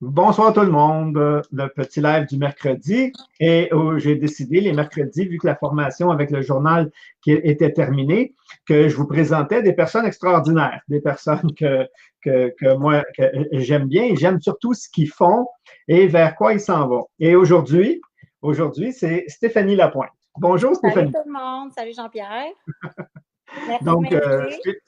Bonsoir tout le monde, le petit live du mercredi. Et j'ai décidé les mercredis, vu que la formation avec le journal qui était terminée, que je vous présentais des personnes extraordinaires, des personnes que moi que j'aime bien et j'aime surtout ce qu'ils font et vers quoi ils s'en vont. Et aujourd'hui, c'est Stéphanie Lapointe. Bonjour Salut Stéphanie. tout le monde, salut Jean-Pierre. Merci de Donc, m'inviter.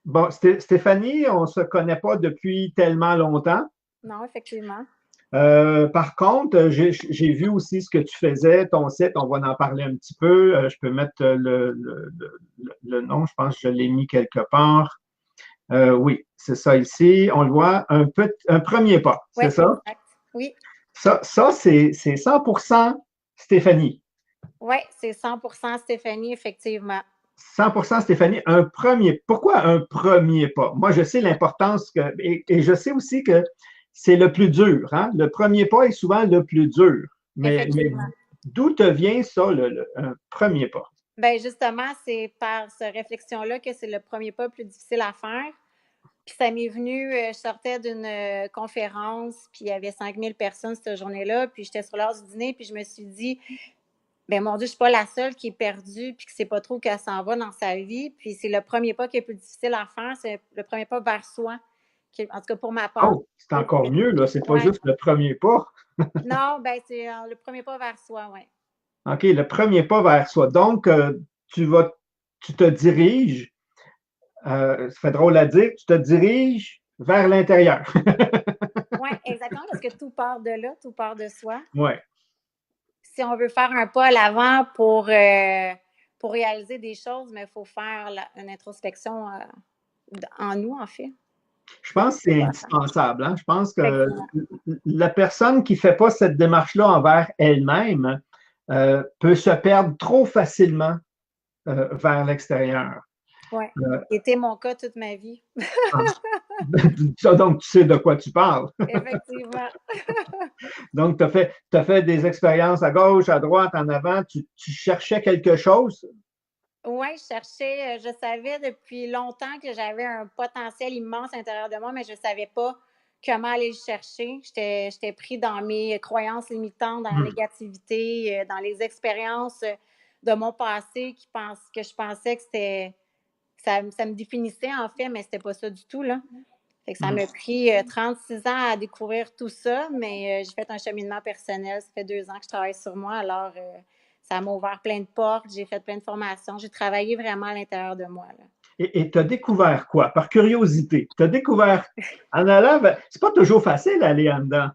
bon, Stéphanie, on ne se connaît pas depuis tellement longtemps. Non, effectivement. Par contre, j'ai vu aussi ce que tu faisais, ton site, on va en parler un petit peu. Je peux mettre le nom, je pense que je l'ai mis quelque part. Oui, c'est ça ici. On le voit, un premier pas, Oui, c'est ça? exact. Oui, Ça c'est 100% Stéphanie. oui, c'est 100% Stéphanie, effectivement. 100% Stéphanie, un premier. Pourquoi un premier pas? Moi, je sais l'importance et je sais aussi que c'est le plus dur. Hein? Le premier pas est souvent le plus dur. Mais Effectivement. d'où te vient ça, un premier pas? Ben justement, c'est par cette réflexion-là que c'est le premier pas le plus difficile à faire. Puis ça m'est venu, je sortais d'une conférence, puis il y avait 5000 personnes cette journée-là, puis j'étais sur l'heure du dîner, puis je me suis dit, ben mon Dieu, je suis pas la seule qui est perdue, puis qui sait pas trop où elle s'en va dans sa vie, puis c'est le premier pas qui est plus difficile à faire, c'est le premier pas vers soi, en tout cas pour ma part. Oh, c'est encore mieux, là. C'est pas Ouais. juste le premier pas. Non, ben c'est le premier pas vers soi, ouais. OK, le premier pas vers soi. Donc, tu vas, tu te diriges, ça fait drôle à dire, tu te diriges vers l'intérieur. Ouais, exactement, parce que tout part de là, tout part de soi. Ouais. Si on veut faire un pas à l'avant pour réaliser des choses, mais il faut faire une introspection en nous, en fait. Je pense que C'est c'est pas ça. indispensable. Hein. Je pense que Effectivement. la personne qui ne fait pas cette démarche-là envers elle-même peut se perdre trop facilement vers l'extérieur. Ouais. Euh, C'était mon cas toute ma vie. Ça, donc, tu sais de quoi tu parles. Effectivement. Donc, t'as fait des expériences à gauche, à droite, en avant. Tu cherchais quelque chose. Oui, je cherchais, je savais depuis longtemps que j'avais un potentiel immense à l'intérieur de moi, mais je ne savais pas comment aller le chercher. J'étais pris dans mes croyances limitantes, dans la Hmm. négativité, dans les expériences de mon passé que je pensais que ça me définissait en fait, mais c'était pas ça du tout, là. Fait que ça Hmm. m'a pris 36 ans à découvrir tout ça, mais j'ai fait un cheminement personnel. Ça fait 2 ans que je travaille sur moi, alors ça m'a ouvert plein de portes. J'ai fait plein de formations. J'ai travaillé vraiment à l'intérieur de moi, là. Et tu as découvert quoi? Par curiosité. Tu as découvert en allant, c'est pas toujours facile d'aller en dedans.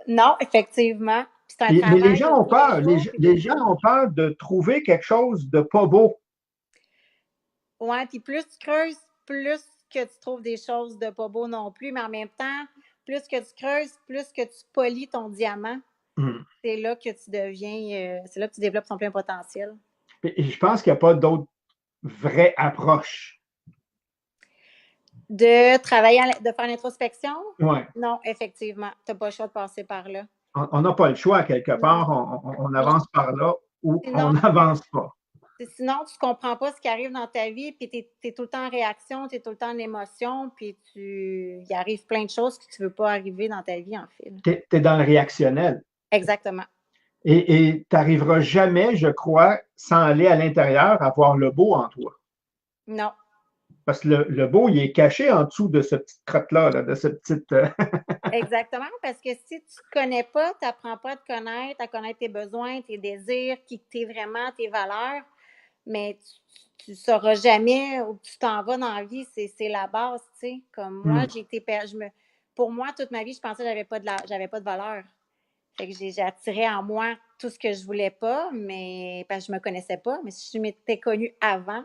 Non, effectivement. Puis c'est un Mais les travail gens de ont tous les peur. jours. Puis Les gens ont peur de trouver quelque chose de pas beau. ouais, puis plus tu creuses, plus que tu trouves des choses de pas beau non plus, mais en même temps, plus que tu creuses, plus que tu polis ton diamant, Hmm. c'est là que tu deviens, c'est là que tu développes ton plein potentiel. Et je pense qu'il n'y a pas d'autre vraie approche. De travailler, de faire l'introspection? Ouais. Non, effectivement. Tu n'as pas le choix de passer par là. On n'a pas le choix quelque Non. part. On Puis, avance par là ou on sinon, n'avance pas. sinon, tu ne comprends pas ce qui arrive dans ta vie, puis tu es, tout le temps en réaction, tu es tout le temps en émotion, puis il arrive plein de choses que tu ne veux pas arriver dans ta vie, en fait. Tu es dans le réactionnel. Exactement. Et tu n'arriveras jamais, je crois, sans aller à l'intérieur, à voir le beau en toi. Non. Parce que le beau, il est caché en dessous de ce petit crotte-là, là, de ce petit. Exactement, parce que si tu ne te connais pas, tu n'apprends pas à te connaître, à connaître tes besoins, tes désirs, qui tu es vraiment, tes valeurs, mais tu ne sauras jamais où tu t'en vas dans la vie. C'est la base, tu sais. Comme moi, Hmm. j'ai été pour moi, toute ma vie, je pensais que j'avais pas de valeur. Fait que j'ai attiré en moi tout ce que je voulais pas, mais parce que je me connaissais pas. Mais si je m'étais connue avant,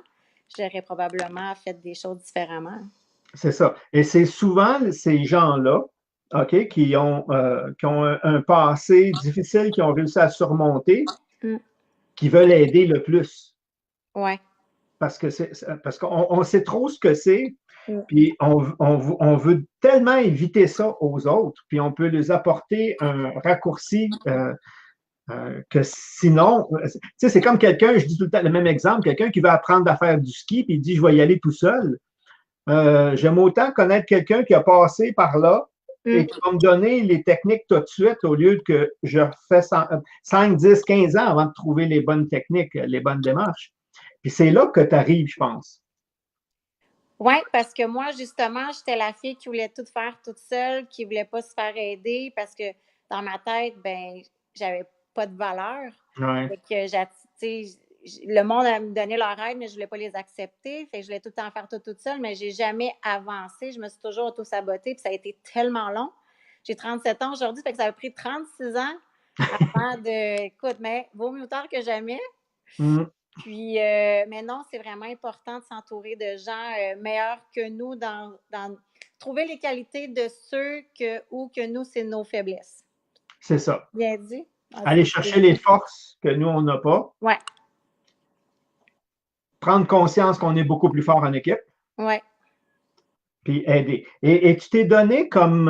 j'aurais probablement fait des choses différemment. C'est ça. Et c'est souvent ces gens-là, OK, qui ont un passé difficile, qui ont réussi à surmonter, Mm. qui veulent aider le plus. Ouais. Parce qu'on sait trop ce que c'est, Mm. puis on veut tellement éviter ça aux autres, puis on peut les apporter un raccourci que sinon, tu sais, c'est comme quelqu'un, je dis tout le temps le même exemple, quelqu'un qui veut apprendre à faire du ski, puis il dit, je vais y aller tout seul. J'aime autant connaître quelqu'un qui a passé par là et tu vas me donner les techniques tout de suite au lieu que je refais 5, 10, 15 ans avant de trouver les bonnes techniques, les bonnes démarches. Puis c'est là que tu arrives, je pense. Oui, parce que moi, justement, j'étais la fille qui voulait tout faire toute seule, qui voulait pas se faire aider parce que dans ma tête, ben, j'avais pas de valeur. Ouais. Fait que le monde me donnait leur aide, mais je voulais pas les accepter. Fait que je voulais tout le temps faire tout toute seule, mais j'ai jamais avancé. Je me suis toujours auto-sabotée, puis ça a été tellement long. J'ai 37 ans aujourd'hui, fait que ça a pris 36 ans avant de. Écoute, mais vaut mieux tard que jamais. Mm. Puis, mais non, c'est vraiment important de s'entourer de gens meilleurs que nous dans trouver les qualités de ceux que nous, c'est nos faiblesses. C'est ça. Bien dit? Ah, Aller chercher les forces que nous, on n'a pas. ouais, Prendre conscience qu'on est beaucoup plus fort en équipe. ouais. Puis aider. Et tu t'es donné comme,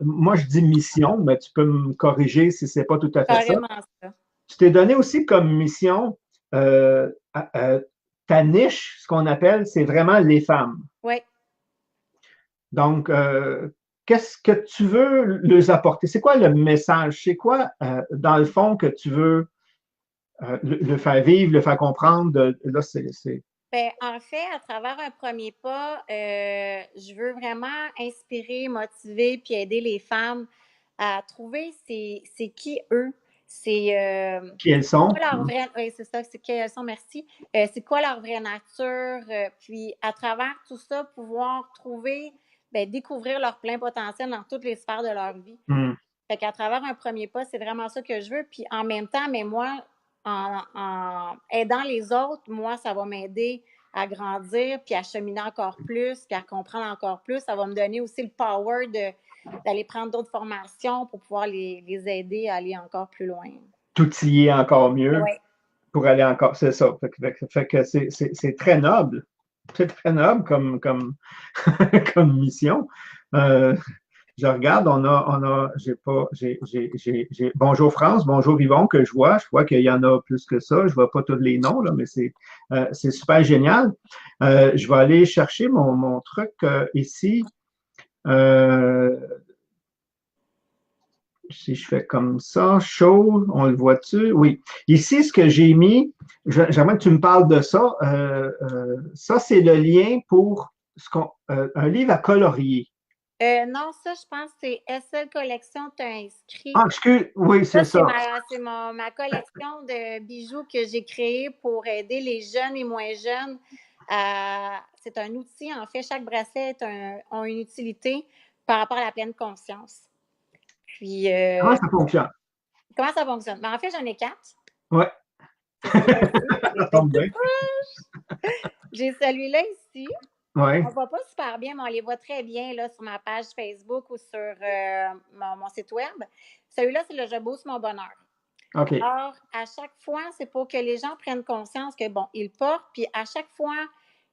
moi je dis mission, mais tu peux me corriger si c'est pas tout à fait ça. Carrément ça. Tu t'es donné aussi comme mission, euh, ta niche, ce qu'on appelle, c'est vraiment les femmes. Oui. Donc, qu'est-ce que tu veux leur apporter? C'est quoi le message? C'est quoi, dans le fond, que tu veux le faire vivre, le faire comprendre? Là, Ben, en fait, à travers un premier pas, je veux vraiment inspirer, motiver puis aider les femmes à trouver c'est qui eux. qui elles C'est sont. quoi leur vraie. Oui, c'est ça, c'est qui elles sont, merci. C'est quoi leur vraie nature. Puis à travers tout ça, pouvoir trouver, ben, découvrir leur plein potentiel dans toutes les sphères de leur vie. Hmm. Fait qu'à travers un premier pas, c'est vraiment ça que je veux. Puis en même temps, mais moi, en aidant les autres, moi, ça va m'aider à grandir, puis à cheminer encore plus, puis à comprendre encore plus. Ça va me donner aussi le power d'aller prendre d'autres formations pour pouvoir les aider à aller encore plus loin. Tout y est encore mieux Oui. pour aller encore. C'est ça. Fait que c'est très noble. C'est très noble comme mission. Je regarde, j'ai pas, bonjour France, bonjour Yvon que je vois qu'il y en a plus que ça. Je vois pas tous les noms, là, mais c'est super génial. Je vais aller chercher mon truc ici. Si je fais comme ça, show, on le voit-tu? Oui. Ici, ce que j'ai mis, j'aimerais que tu me parles de ça. Ça, c'est le lien pour un livre à colorier. Non, ça, je pense que c'est SL Collection, tu as inscrit. Ah, excuse, oui, Ça, c'est ça. c'est ma collection de bijoux que j'ai créée pour aider les jeunes et moins jeunes. C'est un outil, en fait, chaque bracelet a une utilité par rapport à la pleine conscience. Puis, Comment ça fonctionne? comment ça fonctionne? Ben, en fait, j'en ai 4. Ouais. C'est celui-là ici. Ça tombe bien. J'ai celui-là ici. Ouais. On ne voit pas super bien, mais on les voit très bien là, sur ma page Facebook ou sur mon site web. Celui-là, c'est le Je booste mon bonheur. OK. Alors, à chaque fois, c'est pour que les gens prennent conscience que, bon, ils portent, puis à chaque fois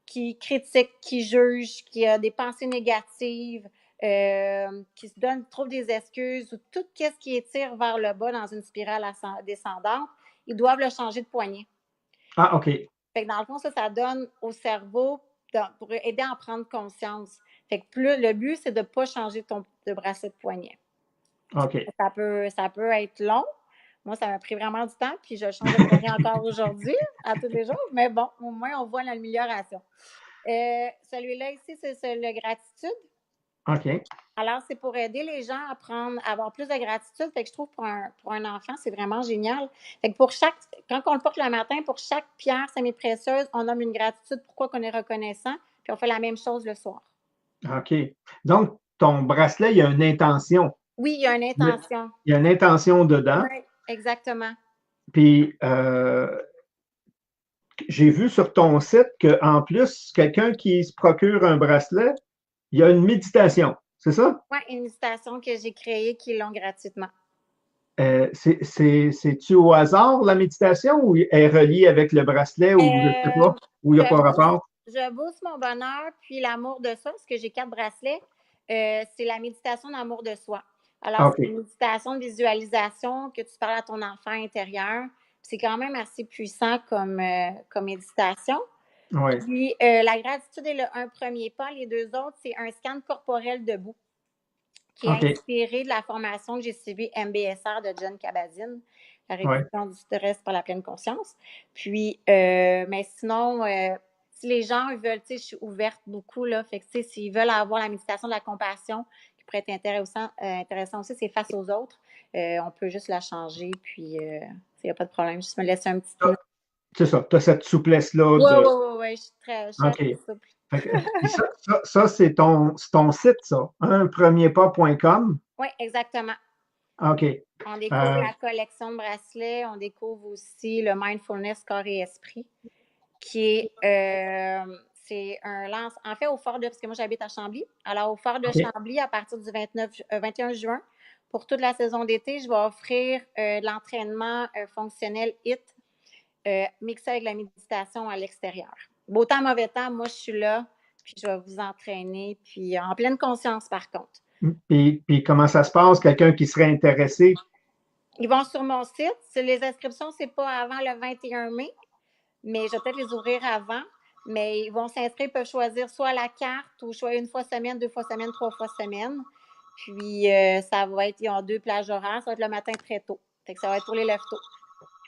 qu'ils critiquent, qu'ils jugent, qu'il y a des pensées négatives, qu'ils se donnent, trouvent des excuses ou tout ce qui étire vers le bas dans une spirale descendante, ils doivent le changer de poignet. Ah, OK. Fait que dans le fond, ça donne au cerveau pour aider à en prendre conscience. Fait que le but, c'est de ne pas changer de bracelet de poignet. OK. Ça peut être long. Moi, ça m'a pris vraiment du temps, puis je change de poignet encore aujourd'hui, à tous les jours, mais bon, au moins, on voit l'amélioration. Celui-là ici, c'est le gratitude. OK. Alors, c'est pour aider les gens à avoir plus de gratitude. Fait que je trouve pour un enfant, c'est vraiment génial. Fait que quand on le porte le matin, pour chaque pierre semi-précieuse, on nomme une gratitude, pourquoi qu'on est reconnaissant, puis on fait la même chose le soir. OK. Donc, ton bracelet, il y a une intention. Oui, il y a une intention. Il y a une intention dedans. Oui, exactement. Puis, j'ai vu sur ton site qu'en plus, quelqu'un qui se procure un bracelet, il y a une méditation. C'est ça? Oui, une méditation que j'ai créée qui l'ont gratuitement. C'est-tu au hasard la méditation ou elle est reliée avec le bracelet ou je ne sais pas, ou il n'y a pas rapport? Je booste mon bonheur puis l'amour de soi parce que j'ai 4 bracelets. C'est la méditation d'amour de soi. Alors, OK. c'est une méditation de visualisation que tu parles à ton enfant intérieur. C'est quand même assez puissant comme méditation. Oui. Puis, la gratitude est un premier pas. Les deux autres, c'est un scan corporel debout. qui est OK. inspiré de la formation que j'ai suivie MBSR de John Kabat-Zinn, la Ouais. réduction du stress par la pleine conscience. Puis, mais sinon, si les gens veulent, tu sais, je suis ouverte beaucoup, là, fait que, tu sais, s'ils veulent avoir la méditation de la compassion, qui pourrait être intéressant aussi, c'est face aux autres. On peut juste la changer, puis il n'y a pas de problème. Juste me laisser un petit Ça, note. c'est ça. Tu as cette souplesse-là Oui, de. oui, oui, oui, je suis OK. assez souple. Puis ça, c'est ton site, ça. Unpremierpas.com. Oui, exactement. OK. On découvre Euh, la collection de bracelets, on découvre aussi le mindfulness corps et esprit, qui est, c'est un lance. En fait, au Fort de, parce que moi j'habite à Chambly, alors au Fort de OK. Chambly, à partir du 21 juin, pour toute la saison d'été, je vais offrir de l'entraînement fonctionnel HIIT mixé avec la méditation à l'extérieur. Beau temps, mauvais temps, moi je suis là, puis je vais vous entraîner, puis en pleine conscience par contre. Puis comment ça se passe? Quelqu'un qui serait intéressé? Ils vont sur mon site. Les inscriptions, c'est pas avant le 21 mai, mais je vais peut-être les ouvrir avant. Mais ils vont s'inscrire, ils peuvent choisir soit la carte ou choisir une fois semaine, 2 fois semaine, 3 fois semaine. Puis ça va être, ils ont 2 plages horaires, ça va être le matin très tôt. Fait que ça va être pour les lève-tôt.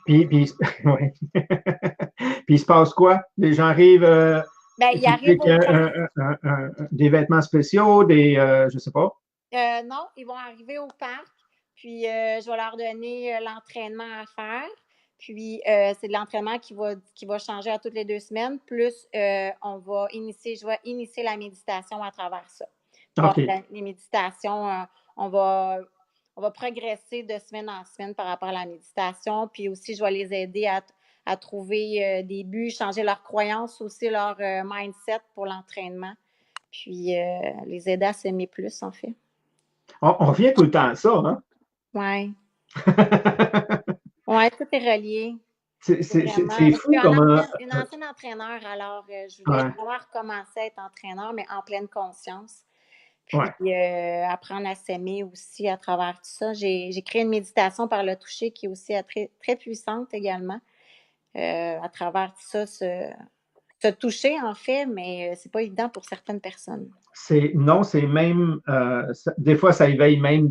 Ouais. Puis il se passe quoi? Les gens arrivent, Ben, ils arrivent au parc. des vêtements spéciaux, je sais pas. Non, ils vont arriver au parc, puis je vais leur donner l'entraînement à faire. Puis c'est de l'entraînement qui va changer à toutes les 2 semaines. Plus je vais initier la méditation à travers ça. Donc, OK. les méditations, on va, on va progresser de semaine en semaine par rapport à la méditation. Puis aussi, je vais les aider à trouver des buts, changer leurs croyances, aussi leur mindset pour l'entraînement. Puis les aider à s'aimer plus, en fait. On revient tout le temps à ça, hein? Ouais. Ouais, tout est relié. C'est vraiment. C'est Mais je suis fou comment. une ancienne entraîneur, alors je voulais Ouais, vraiment recommencer à être entraîneur, mais en pleine conscience. Puis ouais. apprendre à s'aimer aussi à travers tout ça. J'ai créé une méditation par le toucher qui est aussi très, très puissante également. À travers tout ça, se toucher en fait, mais c'est pas évident pour certaines personnes. Non, c'est même. Des fois, ça éveille même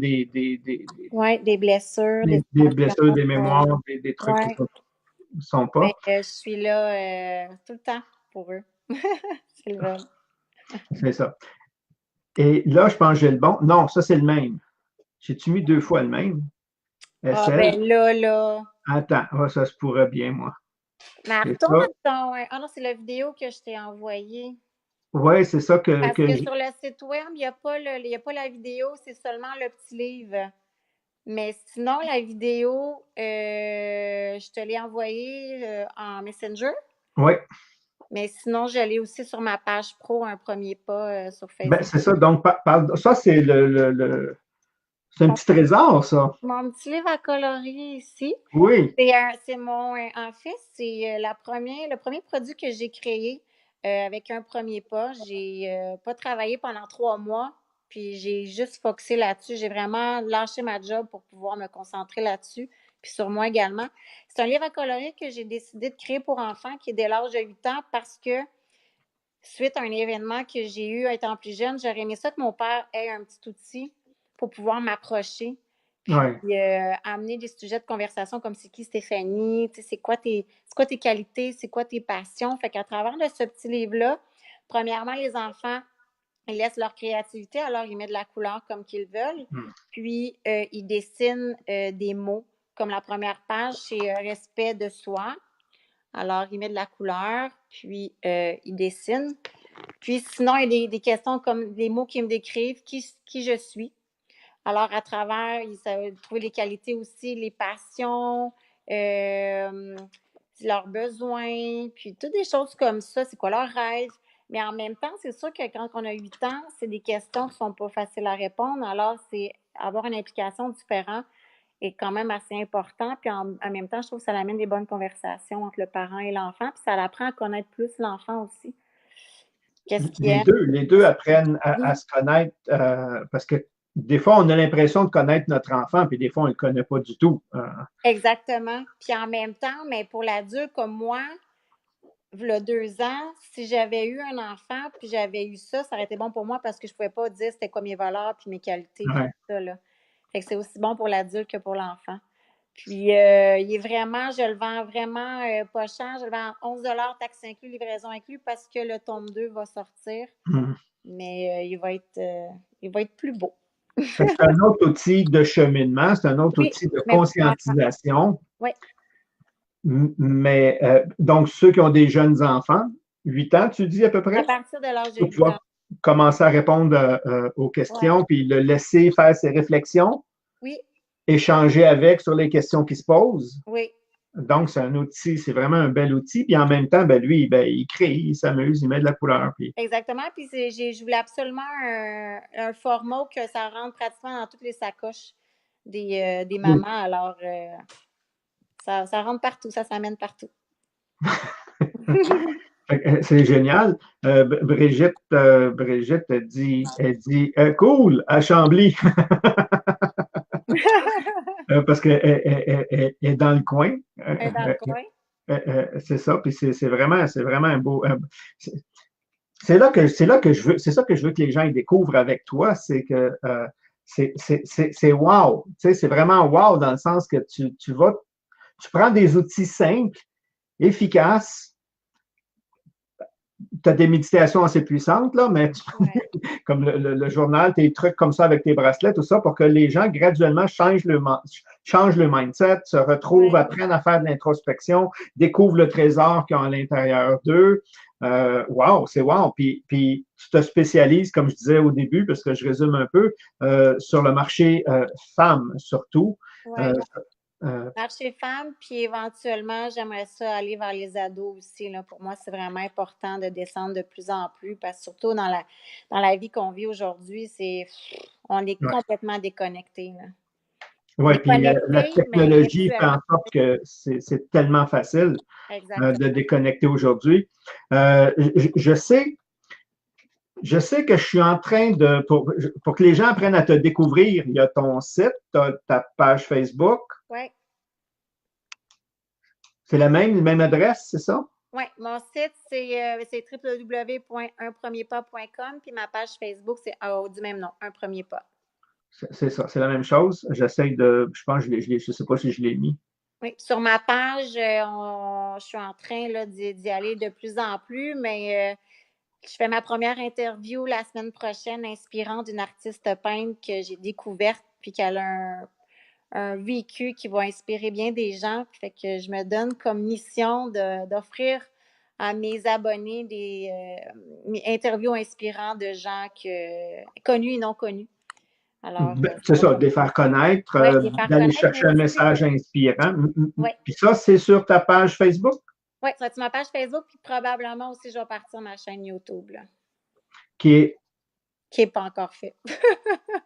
Ouais, des blessures, des des blessures, émotions. des mémoires, des trucs qui Ouais. ne sont pas. Mais je suis là tout le temps pour eux. S'ils veulent. C'est ça. Et là, je pense que j'ai le bon. Non, ça, c'est le même. J'ai-tu mis 2 fois le même? Ah, SL. ben là. Attends, ça se pourrait bien, moi. Mais C'est retourne ça. à ton. Ah non, c'est la vidéo que je t'ai envoyée. Oui, c'est ça que, Parce que que sur le site web, il n'y a pas la vidéo, c'est seulement le petit livre. Mais sinon, la vidéo, je te l'ai envoyée en Messenger. Oui. Mais sinon, je l'ai aussi sur ma page pro, un premier pas sur Ben, Facebook. c'est ça. Donc, ça, c'est c'est un petit trésor, ça. Mon petit livre à colorier ici. Oui. C'est mon. En fait, c'est le premier produit que j'ai créé avec un premier pas. J'ai pas travaillé pendant 3 mois, puis j'ai juste focusé là-dessus. J'ai vraiment lâché ma job pour pouvoir me concentrer là-dessus, puis sur moi également. C'est un livre à colorier que j'ai décidé de créer pour enfants qui est dès l'âge de 8 ans parce que suite à un événement que j'ai eu étant plus jeune, j'aurais aimé ça que mon père ait un petit outil pour pouvoir m'approcher, puis Oui. amener des sujets de conversation comme c'est qui Stéphanie, c'est quoi tes qualités, c'est quoi tes passions. Fait qu'à travers de ce petit livre-là, premièrement, les enfants, ils laissent leur créativité, alors ils mettent de la couleur comme qu'ils veulent, Hmm. puis ils dessinent des mots, comme la première page, c'est respect de soi. Alors, il met de la couleur, puis il dessine. Puis sinon, il y a des questions comme des mots qui me décrivent qui je suis. Alors, à travers, ça va trouver les qualités aussi, les passions, leurs besoins, puis toutes des choses comme ça. C'est quoi leur rêve? Mais en même temps, c'est sûr que quand on a 8 ans, c'est des questions qui ne sont pas faciles à répondre. Alors, c'est avoir une implication différente est quand même assez important. Puis en même temps, je trouve que ça amène des bonnes conversations entre le parent et l'enfant. Puis ça l'apprend à connaître plus l'enfant aussi. Qu'est-ce qu'il aime? Les deux apprennent à se connaître parce que des fois, on a l'impression de connaître notre enfant, puis des fois, on ne le connaît pas du tout. Exactement. Puis en même temps, mais pour l'adulte comme moi, v'là 2 ans, si j'avais eu un enfant, puis j'avais eu ça, ça aurait été bon pour moi parce que je pouvais pas dire c'était quoi mes valeurs puis mes qualités, puis Ouais. tout ça, là. Fait que c'est aussi bon pour l'adulte que pour l'enfant. Puis, il est vraiment, je le vends vraiment pas cher. Je le vends à 11 taxes inclus, livraison inclus, parce que le tome 2 va sortir. Mhm. Mais il va être plus beau. Fait que c'est un autre outil de cheminement, c'est un autre Oui, outil de mais pour l'enfant. conscientisation. Oui, Mais donc, ceux qui ont des jeunes enfants, 8 ans, tu dis à peu à près, partir de l'âge de pour 8 ans. pouvoir commencer à répondre aux Ouais. questions, puis le laisser faire ses réflexions, Oui, échanger avec sur les questions qui se posent. oui, Donc, c'est un outil, c'est vraiment un bel outil. Puis en même temps, ben, lui, ben, il crée, il s'amuse, il met de la couleur. Puis... exactement. Puis je voulais absolument un format que ça rentre pratiquement dans toutes les sacoches des mamans. Alors, ça rentre partout, ça s'amène partout. C'est génial. Brigitte elle dit cool à Chambly parce qu'elle est dans le coin. Dans le coin. C'est ça. Puis c'est vraiment un beau. C'est là que je veux, c'est ça que je veux que les gens ils découvrent avec toi, c'est que c'est wow. Tu sais, c'est vraiment wow dans le sens que tu prends des outils simples, efficaces. Tu as des méditations assez puissantes, là, mais Ouais. comme le journal, tes trucs comme ça avec tes bracelets, tout ça, pour que les gens graduellement changent le mindset, se retrouvent, Ouais. apprennent à faire de l'introspection, découvrent le trésor qu'ils ont à l'intérieur d'eux. Wow, c'est wow. Puis tu te spécialises, comme je disais au début, parce que je résume un peu, sur le marché femmes surtout. Ouais. Euh, euh, Marché femmes, puis éventuellement, j'aimerais ça aller vers les ados aussi. Là. Pour moi, c'est vraiment important de descendre de plus en plus, parce que surtout dans la vie qu'on vit aujourd'hui, on est ouais. complètement déconnecté. On Oui, est puis la connecté, mais technologie fait virtuellement. en sorte que c'est tellement facile de Exactement. déconnecter aujourd'hui. Je sais que je suis en train pour que les gens apprennent à te découvrir, il y a ton site, ta page Facebook. Oui. C'est la même adresse, c'est ça? Oui, mon site, c'est www.unpremierpas.com, puis ma page Facebook, c'est du même nom, Un Premier Pas. C'est ça, c'est la même chose. J'essaye je pense que je sais pas si je l'ai mis. Oui, sur ma page, je suis en train là, d'y aller de plus en plus, mais je fais ma première interview la semaine prochaine, inspirant d'une artiste peintre que j'ai découverte, puis qu'elle a un vécu qui va inspirer bien des gens. Fait que je me donne comme mission d'offrir à mes abonnés des interviews inspirantes de gens connus et non connus. Alors, C'est ça, de les faire connaître, ouais, les faire d'aller connaître, mais chercher un aussi, message inspirant. ouais, Puis ça, c'est sur ta page Facebook, ouais, ça va être sur ma page Facebook, puis probablement aussi, je vais partir ma chaîne YouTube, là, qui est, qui n'est pas encore fait.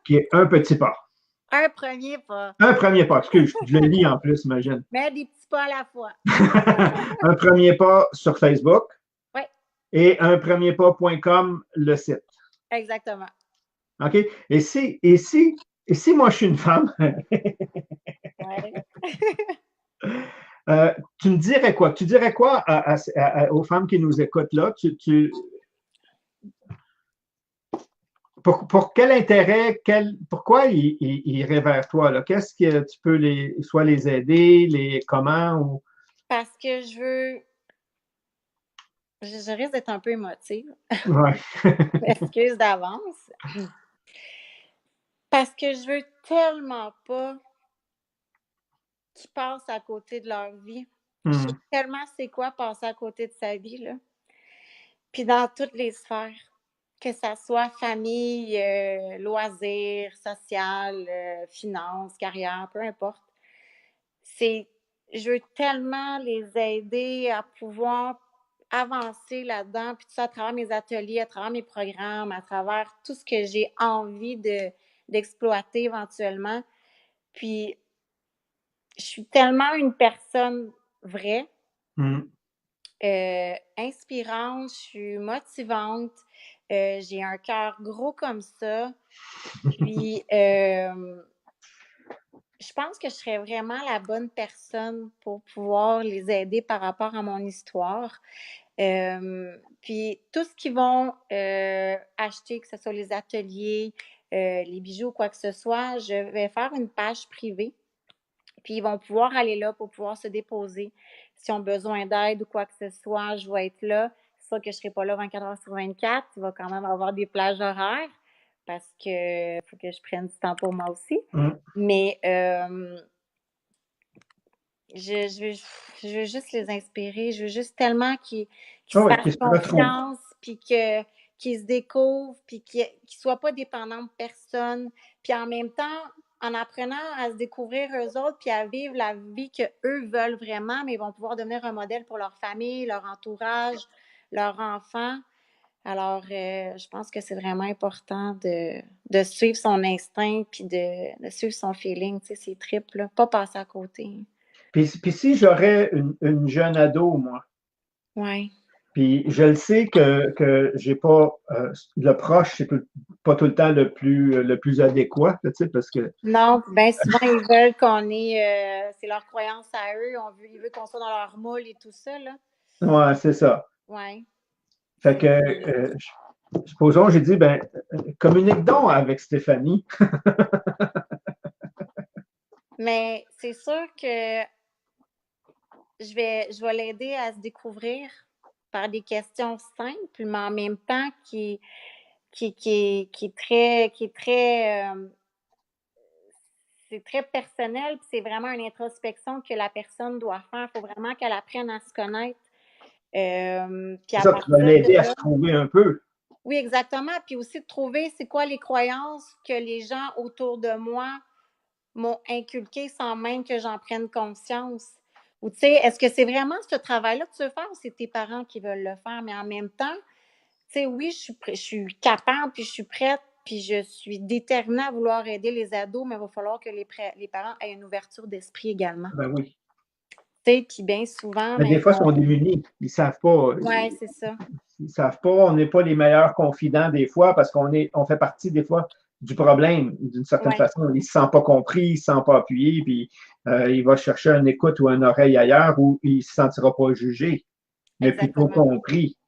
qui est un petit pas. Un premier pas. Un premier pas, excuse, je le lis en plus, imagine. Mais des petits pas à la fois. Un premier pas sur Facebook Oui, et unpremierpas.com, le site. exactement. OK? Et si moi je suis une femme, Ouais. tu me dirais quoi? Tu dirais quoi aux femmes qui nous écoutent là? Pour quel intérêt, pourquoi ils iraient vers toi? Là? Qu'est-ce que tu peux soit les aider, comment? Ou... Parce que je risque d'être un peu émotive. Ouais. M'excuse d'avance. Parce que je veux tellement pas qu'ils passent à côté de leur vie. Je sais tellement c'est quoi passer à côté de sa vie, là. Puis dans toutes les sphères, que ça soit famille, loisirs, social, finances, carrière, peu importe. Je veux tellement les aider à pouvoir avancer là-dedans, puis tout ça à travers mes ateliers, à travers mes programmes, à travers tout ce que j'ai envie d'exploiter éventuellement. Puis, je suis tellement une personne vraie, inspirante, je suis motivante, j'ai un cœur gros comme ça. Puis, je pense que je serais vraiment la bonne personne pour pouvoir les aider par rapport à mon histoire. Puis tout ce qu'ils vont acheter, que ce soit les ateliers, les bijoux, quoi que ce soit, je vais faire une page privée. Puis ils vont pouvoir aller là pour pouvoir se déposer. S'ils ont besoin d'aide ou quoi que ce soit, je vais être là. C'est sûr que je ne serai pas là 24 heures sur 24. Il va quand même avoir des plages horaires parce que faut que je prenne du temps pour moi aussi. Mm. Mais je veux juste les inspirer. Je veux juste tellement qu'ils se Oui, qui fassent se retrouvent. confiance, puis qu'ils se découvrent, puis qu'ils ne soient pas dépendants de personne. Puis en même temps, en apprenant à se découvrir eux autres, puis à vivre la vie qu'eux veulent vraiment, mais ils vont pouvoir devenir un modèle pour leur famille, leur entourage, leurs enfants. Alors, je pense que c'est vraiment important de suivre son instinct, puis de suivre son feeling, tu sais, ses tripes, là, pas passer à côté. Puis si j'aurais une jeune ado, moi, Ouais. puis je le sais que j'ai pas le proche, c'est pas tout le temps le plus adéquat, tu sais, parce que Non, bien souvent, ils veulent qu'on ait, c'est leur croyance à eux, ils veulent qu'on soit dans leur moule et tout ça, là. ouais, c'est ça. Ouais. Fait que C'est... supposons, j'ai dit, ben, communique donc avec Stéphanie. Mais c'est sûr que je vais l'aider à se découvrir par des questions simples, mais en même temps qui est très, c'est très personnel, puis c'est vraiment une introspection que la personne doit faire. Il faut vraiment qu'elle apprenne à se connaître. Puis C'est à ça, tu vas partir de l'aider à là, se trouver un peu. oui, exactement. Puis aussi de trouver c'est quoi les croyances que les gens autour de moi m'ont inculquées sans même que j'en prenne conscience. Ou tu sais, est-ce que c'est vraiment ce travail-là que tu veux faire ou c'est tes parents qui veulent le faire? Mais en même temps, tu sais, oui, je suis capable, puis je suis prête, puis je suis déterminée à vouloir aider les ados, mais il va falloir que les parents aient une ouverture d'esprit également. Ben oui. Tu sais, puis bien souvent, Mais des mais fois, ils sont démunis. Ils savent pas. ouais, c'est ça. Ils savent pas. On n'est pas les meilleurs confidents des fois parce on fait partie des fois du problème d'une certaine Ouais, façon. Il ne se sent pas compris, il ne se sent pas appuyé, puis il va chercher une écoute ou une oreille ailleurs où il ne se sentira pas jugé, mais plutôt exactement. compris.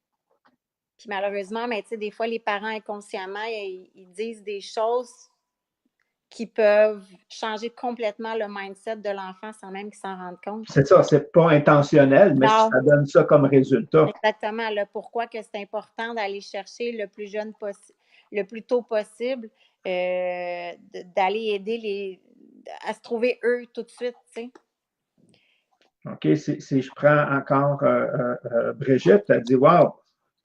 Puis malheureusement, mais tu sais, des fois, les parents inconsciemment, ils disent des choses qui peuvent changer complètement le mindset de l'enfant sans même qu'il s'en rende compte. C'est ça, c'est pas intentionnel, mais Non, ça donne ça comme résultat. exactement. Le pourquoi que c'est important d'aller chercher le plus tôt possible, d'aller aider à se trouver eux tout de suite, tu sais. OK, si je prends encore Brigitte, elle dit Wow,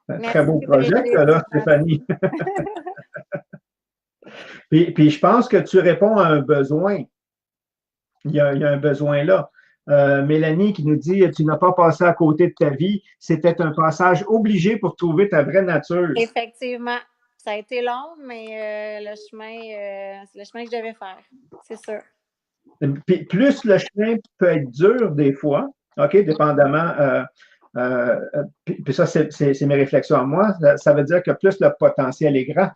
un très Merci, beau projet que Brigitte, là, c'est Stéphanie. gentil. Puis je pense que tu réponds à un besoin. Il y a un besoin là. Mélanie qui nous dit Tu n'as pas passé à côté de ta vie. C'était un passage obligé pour trouver ta vraie nature. Effectivement, ça a été long, mais c'est le chemin que je devais faire, c'est sûr. Puis plus le chemin peut être dur des fois, OK, dépendamment. Puis ça, c'est mes réflexions à moi. Ça veut dire que plus le potentiel est grand.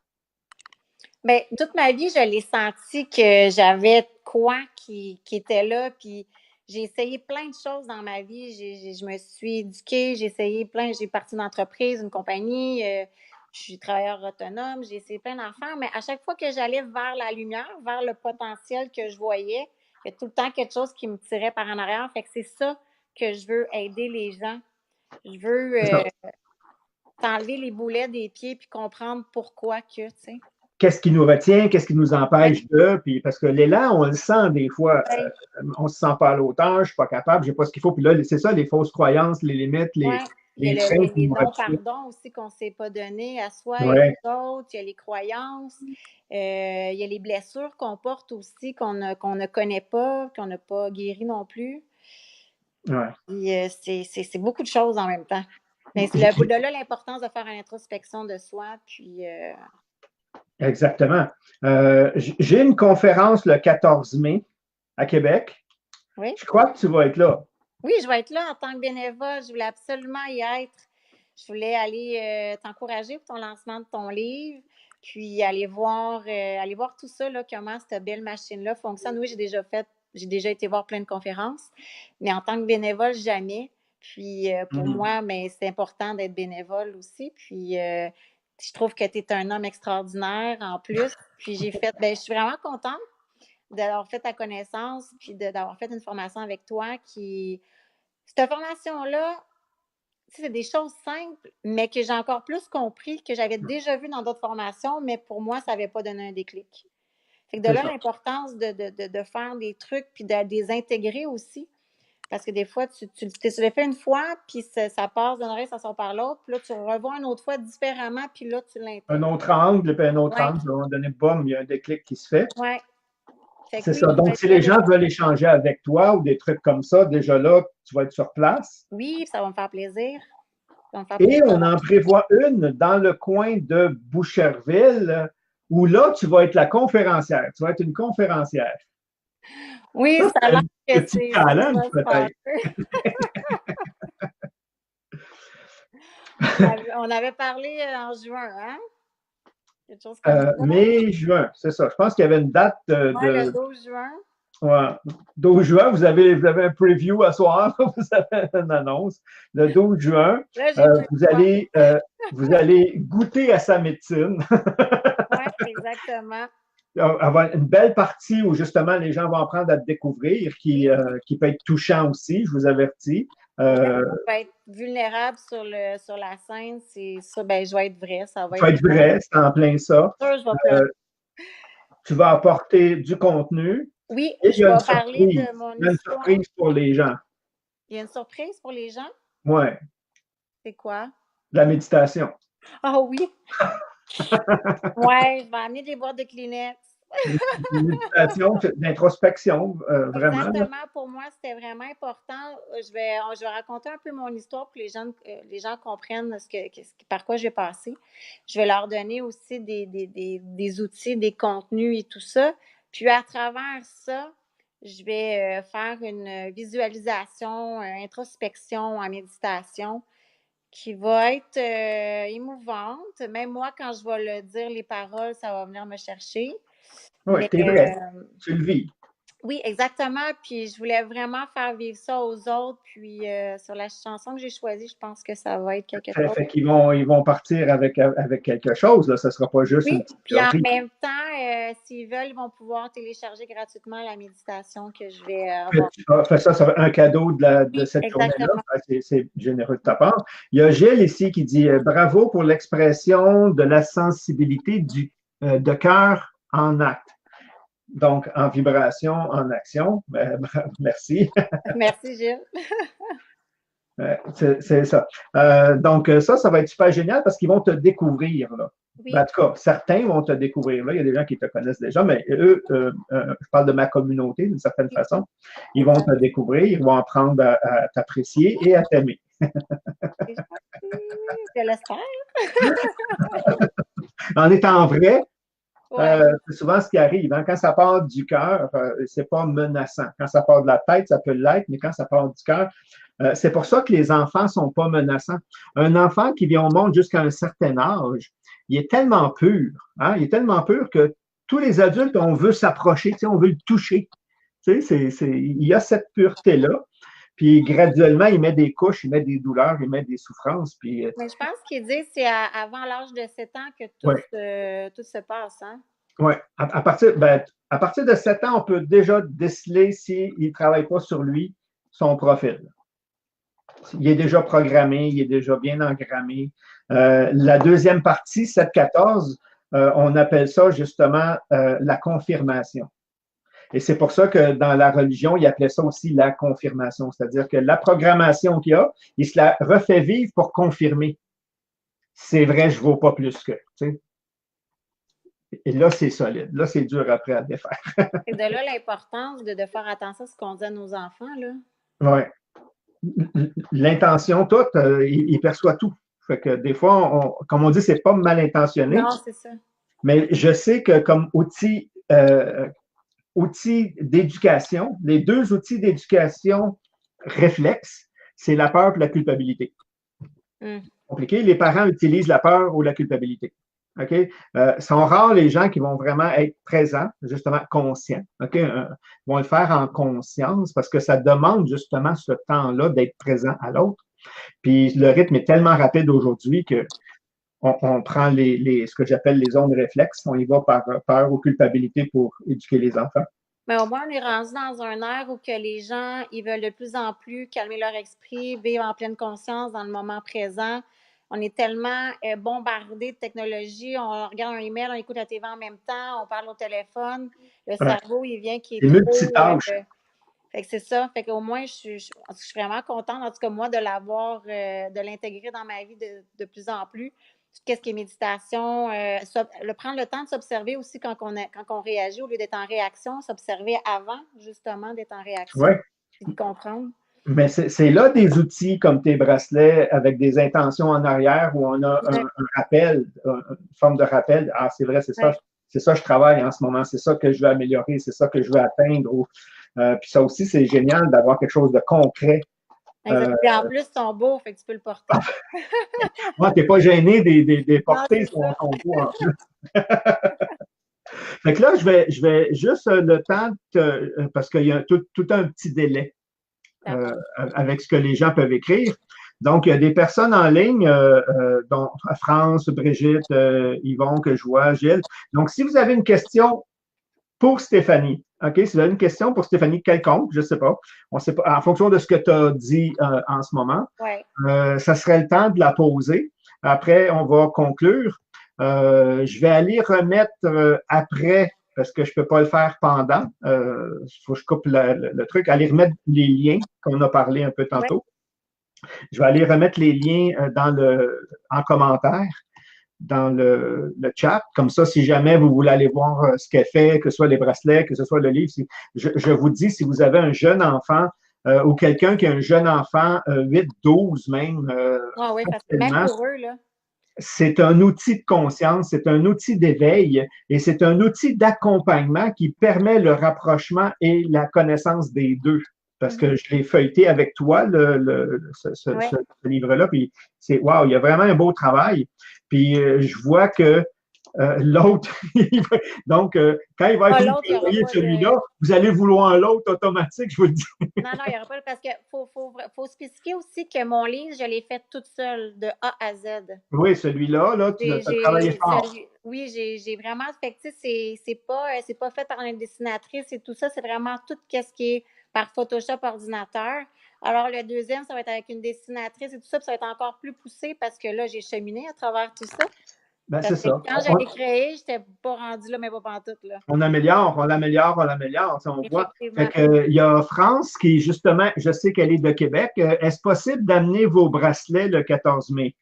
Bien, toute ma vie, je l'ai senti que j'avais quoi qui était là, puis j'ai essayé plein de choses dans ma vie. Je me suis éduquée, j'ai parti d'une entreprise, une compagnie, je suis travailleur autonome, j'ai essayé plein d'affaires, mais à chaque fois que j'allais vers la lumière, vers le potentiel que je voyais, il y a tout le temps quelque chose qui me tirait par en arrière. Fait que c'est ça que je veux aider les gens. Je veux C'est ça. t'enlever les boulets des pieds puis comprendre pourquoi que, tu sais. Qu'est-ce qui nous retient, qu'est-ce qui nous Ouais, empêche de, puis parce que l'élan, on le sent des fois, ouais, on se sent pas à l'auteur, je ne suis pas capable, j'ai pas ce qu'il faut, puis là, c'est ça, les fausses croyances, les limites, ouais. Il y les a craintes qui les nous retiennent. non-pardons aussi qu'on ne s'est pas donnés à soi et Ouais, aux autres. Il y a les croyances. Il y a les blessures qu'on porte aussi, qu'on ne connaît pas, qu'on n'a pas guéri non plus. ouais. C'est beaucoup de choses en même temps. Mais c'est de là l'importance de faire une introspection de soi. Puis, Exactement. J'ai une conférence le 14 mai à Québec. oui. Je crois que tu vas être là. Oui, je vais être là en tant que bénévole. Je voulais absolument y être. Je voulais aller t'encourager pour ton lancement de ton livre, puis aller voir tout ça, là, comment cette belle machine-là fonctionne. Oui, j'ai déjà été voir plein de conférences, mais en tant que bénévole, jamais. Puis pour moi, mais c'est important d'être bénévole aussi. Puis je trouve que tu es un homme extraordinaire en plus. Puis je suis vraiment contente d'avoir fait ta connaissance, puis d'avoir fait une formation avec toi cette formation-là, c'est des choses simples, mais que j'ai encore plus compris, que j'avais déjà vu dans d'autres formations, mais pour moi, ça n'avait pas donné un déclic. Fait que de là, l'importance de faire des trucs, puis de les intégrer aussi. Parce que des fois, tu l'as fait une fois, puis ça passe d'une oreille, ça sort par l'autre, puis là, tu revois une autre fois différemment, puis là, tu l'intègres. Un autre angle, puis un autre angle, à un moment donné, boum, il y a un déclic qui se fait. Oui. C'est ça. Donc, si les gens veulent échanger avec toi ou des trucs comme ça, déjà là, tu vas être sur place. Oui, ça va me faire plaisir. Et on en prévoit une dans le coin de Boucherville, où là, tu vas être la conférencière. Tu vas être une conférencière. Oui, ça a l'air que c'est challenge, peut-être. On avait parlé en juin, hein? Quelque chose comme ça. Mai, juin, c'est ça. Je pense qu'il y avait une date le 12 juin. Ouais. 12 juin, vous avez un preview à soir, vous avez une annonce. Le 12 juin, là, vous allez goûter à sa médecine. Oui, exactement. Avoir une belle partie où justement les gens vont apprendre à te découvrir, qui peut être touchant aussi, je vous avertis. On va être vulnérable sur la scène, c'est ça, je vais être vrai. Ça va être vrai, c'est en plein ça. Tu vas apporter du contenu. Oui, je vais parler de mon histoire. Il y a une surprise pour les gens. Il y a une surprise pour les gens? Oui. C'est quoi? La méditation. Ah oui! Ouais, je vais amener des boîtes de Kleenex. Une méditation d'introspection, vraiment. Exactement, pour moi, c'était vraiment important. Je vais raconter un peu mon histoire pour que les gens comprennent par quoi j'ai passé. Je vais leur donner aussi des outils, des contenus et tout ça. Puis à travers ça, je vais faire une visualisation, introspection en méditation qui va être émouvante. Même moi, quand je vais le dire, les paroles, ça va venir me chercher. Oui, c'est vrai. Tu le vis. Oui, exactement. Puis je voulais vraiment faire vivre ça aux autres. Puis sur la chanson que j'ai choisie, je pense que ça va être quelque chose. Fait qu'ils vont partir avec quelque chose. Là. Ça ne sera pas juste une petite puis en même temps, s'ils veulent, ils vont pouvoir télécharger gratuitement la méditation que je vais avoir. Ça va être un cadeau de cette journée-là. C'est généreux de ta part. Il y a Gilles ici qui dit bravo pour l'expression de la sensibilité de cœur en acte. Donc, en vibration, en action. Merci. Merci, Gilles. C'est ça. Donc, ça va être super génial parce qu'ils vont te découvrir. Là. Oui. En tout cas, certains vont te découvrir. Là. Il y a des gens qui te connaissent déjà, mais eux, je parle de ma communauté d'une certaine façon. Ils vont te découvrir, ils vont apprendre à t'apprécier et à t'aimer. Je l'espère. En étant vrai, c'est souvent ce qui arrive. Hein? Quand ça part du cœur, c'est pas menaçant. Quand ça part de la tête, ça peut l'être, mais quand ça part du cœur, c'est pour ça que les enfants sont pas menaçants. Un enfant qui vient au monde jusqu'à un certain âge, il est tellement pur. Hein? Il est tellement pur que tous les adultes, on veut s'approcher, on veut le toucher. Il y a cette pureté-là. Puis graduellement, il met des couches, il met des douleurs, il met des souffrances. Puis, mais je pense qu'il dit que c'est avant l'âge de 7 ans que tout se passe. Hein? Oui. À partir de 7 ans, on peut déjà déceler s'il ne travaille pas sur lui, son profil. Il est déjà programmé, il est déjà bien engrammé. La deuxième partie, 7-14, on appelle ça justement la confirmation. Et c'est pour ça que dans la religion, il appelait ça aussi la confirmation. C'est-à-dire que la programmation qu'il y a, il se la refait vivre pour confirmer. C'est vrai, je ne vaux pas plus que. Tu sais. Et là, c'est solide. Là, c'est dur après à défaire. Et de là, l'importance de faire attention à ce qu'on dit à nos enfants. Oui. L'intention, toute, il perçoit tout. Fait que des fois, comme on dit, c'est pas mal intentionné. Non, c'est ça. Mais je sais que comme outil d'éducation, les deux outils d'éducation réflexes, c'est la peur et la culpabilité. Compliqué. Les parents utilisent la peur ou la culpabilité. OK? Sont rares les gens qui vont vraiment être présents, justement conscients. OK? Vont le faire en conscience parce que ça demande justement ce temps-là d'être présent à l'autre. Puis le rythme est tellement rapide aujourd'hui que on prend ce que j'appelle les zones réflexes. On y va par peur ou culpabilité pour éduquer les enfants. Mais au moins, on est rendu dans un ère où que les gens, ils veulent de plus en plus calmer leur esprit, vivre en pleine conscience dans le moment présent. On est tellement bombardé de technologie. On regarde un email, on écoute la TV en même temps, on parle au téléphone. Le Ouais. cerveau, il vient qui est C'est trop... multitâche. fait que c'est ça. Fait qu'au moins, je suis vraiment contente, en tout cas, moi, de l'avoir, de l'intégrer dans ma vie de plus en plus. Qu'est-ce qui est méditation? Prendre le temps de s'observer aussi quand on réagit, au lieu d'être en réaction, s'observer avant, justement, d'être en réaction, Ouais. puis de comprendre. Mais c'est là des outils comme tes bracelets avec des intentions en arrière où on a un rappel, une forme de rappel. Ah, c'est vrai, Ouais. c'est ça que je travaille en ce moment, c'est ça que je veux améliorer, c'est ça que je veux atteindre. Puis ça aussi, c'est génial d'avoir quelque chose de concret. Exact. Puis en plus, ils sont beaux, fait que tu peux le porter. Moi, tu n'es pas gêné des Non, porter c'est ça. son beau en plus. Fait que là, je vais juste le temps, parce qu'il y a tout un petit délai avec ce que les gens peuvent écrire. Donc, il y a des personnes en ligne, dont France, Brigitte, Yvon, que je vois, Gilles. Donc, si vous avez une question pour Stéphanie, OK, si vous avez une question pour Stéphanie quelconque, je ne sais pas, on sait pas, en fonction de ce que tu as dit en ce moment, Ouais. ça serait le temps de la poser. Après, on va conclure. Je vais aller remettre après, parce que je ne peux pas le faire pendant. Il faut que je coupe le truc. Aller remettre les liens qu'on a parlé un peu tantôt. Ouais. Je vais aller remettre les liens en commentaire dans le chat. Comme ça, si jamais vous voulez aller voir ce qu'elle fait, que ce soit les bracelets, que ce soit le livre, je vous dis, si vous avez un jeune enfant ou quelqu'un qui a un jeune enfant, 8, 12 même, Oui, parce que même pour eux, là. C'est un outil de conscience, c'est un outil d'éveil et c'est un outil d'accompagnement qui permet le rapprochement et la connaissance des deux. Parce que je l'ai feuilleté avec toi, ce livre-là, puis c'est wow, il y a vraiment un beau travail. Puis je vois que l'autre, donc quand il va être envoyé celui-là, vous allez vouloir l'autre automatique, je vous le dis. Non, il n'y aura pas, parce qu'il faut spécifier aussi que mon livre, je l'ai fait toute seule, de A à Z. Oui, celui-là, là, tu as travaillé fort. Oui, j'ai vraiment, fait que c'est pas fait par une dessinatrice et tout ça, c'est vraiment tout ce qui est par Photoshop ordinateur. Alors, le deuxième, ça va être avec une dessinatrice et tout ça, puis ça va être encore plus poussé parce que là, j'ai cheminé à travers tout ça. Ben, c'est ça. Quand j'avais créé, je n'étais pas rendue là, mais pas pantoute, là. On améliore, on voit. Fait que, il y a France qui, justement, je sais qu'elle est de Québec. Est-ce possible d'amener vos bracelets le 14 mai?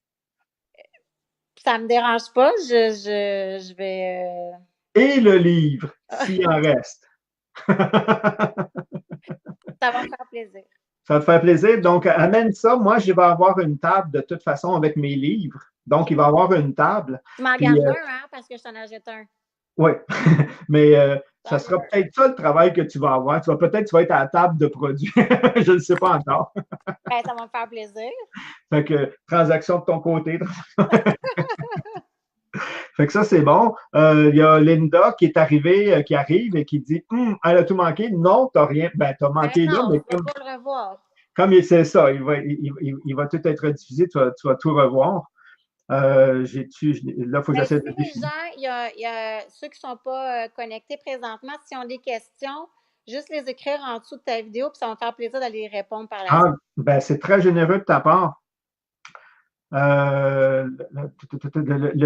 Ça ne me dérange pas. Je vais... Et le livre, s'il en reste. Ça va me faire plaisir. Ça va te faire plaisir. Donc, amène ça. Moi, je vais avoir une table de toute façon avec mes livres. Donc, il va y avoir une table. Tu m'en gardes un, hein, parce que je t'en achète un. Oui, mais ça sera peut-être ça le travail que tu vas avoir. Tu vas être à la table de produits. Je ne sais pas encore. Ben, ça va me faire plaisir. Fait que transaction de ton côté. Fait que ça, c'est bon. Il y a Linda qui est arrivée, qui arrive et qui dit elle a tout manqué. Non, t'as rien. Ben, t'as manqué là, mais comme. Pas le revoir. Comme c'est ça, il va tout être diffusé, tu vas tout revoir. Là, il faut que j'essaie de. Les gens, il y a ceux qui ne sont pas connectés présentement, s'ils ont des questions, juste les écrire en dessous de ta vidéo, puis ça va me faire plaisir d'aller y répondre par la suite. Ben, c'est très généreux de ta part. Le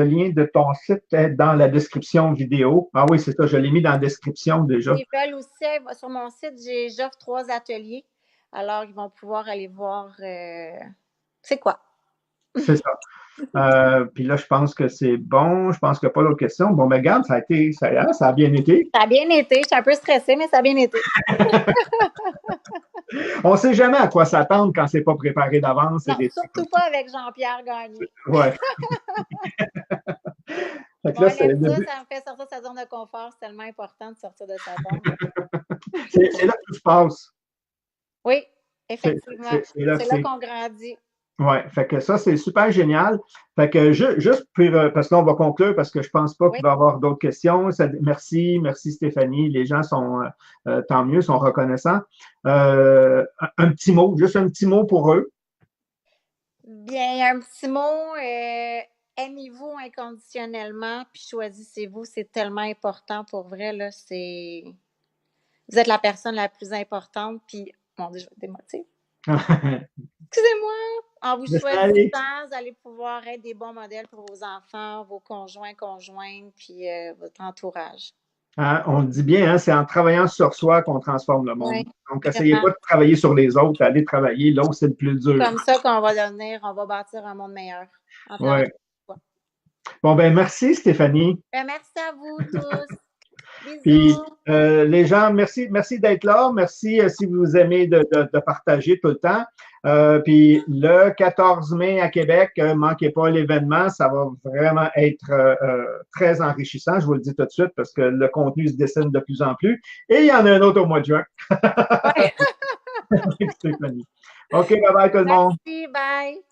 lien de ton site est dans la description vidéo. Ah oui, c'est ça, je l'ai mis dans la description déjà. Ils veulent aussi, sur mon site, j'offre 3 ateliers. Alors, ils vont pouvoir aller voir c'est quoi. C'est ça. Puis là, je pense que c'est bon. Je pense qu'il n'y a pas d'autres questions. Bon, mais regarde, ça a bien été. Ça a bien été. Je suis un peu stressée, mais ça a bien été. On ne sait jamais à quoi s'attendre quand c'est pas préparé d'avance. Surtout pas avec Jean-Pierre Gagné. Oui. Ça me fait sortir de sa zone de confort. C'est tellement important de sortir de sa zone. C'est là que tout se passe. Oui, effectivement. C'est là qu'on grandit. Ouais, fait que ça, c'est super génial. Fait que juste pour, parce qu'on va conclure parce que je pense pas Oui. qu'il va y avoir d'autres questions. Merci, merci Stéphanie. Les gens sont, tant mieux, sont reconnaissants. Un petit mot, juste un petit mot pour eux. Bien, un petit mot, aimez-vous inconditionnellement, puis choisissez-vous, c'est tellement important pour vrai, là, vous êtes la personne la plus importante, puis, mon Dieu, je vais être démotive. Excusez-moi, en vous Laisse aller. choisissant, vous allez pouvoir être des bons modèles pour vos enfants, vos conjoints, conjointes, puis votre entourage. Hein, on le dit bien, hein, c'est en travaillant sur soi qu'on transforme le monde. Oui, Donc, essayez vraiment. pas de travailler sur les autres, allez travailler. L'autre, c'est le plus dur. Comme ça qu'on va on va bâtir un monde meilleur en travaillant Ouais. sur soi. Bon, ben, merci Stéphanie. Ben, merci à vous tous. Puis Bisous. les gens, merci, merci d'être là. Merci si vous aimez de partager tout le temps. Puis le 14 mai à Québec, manquez pas l'événement. Ça va vraiment être très enrichissant. Je vous le dis tout de suite parce que le contenu se dessine de plus en plus. Et il y en a un autre au mois de juin. Ouais. Stéphanie. OK, bye bye tout le monde. Merci, bye.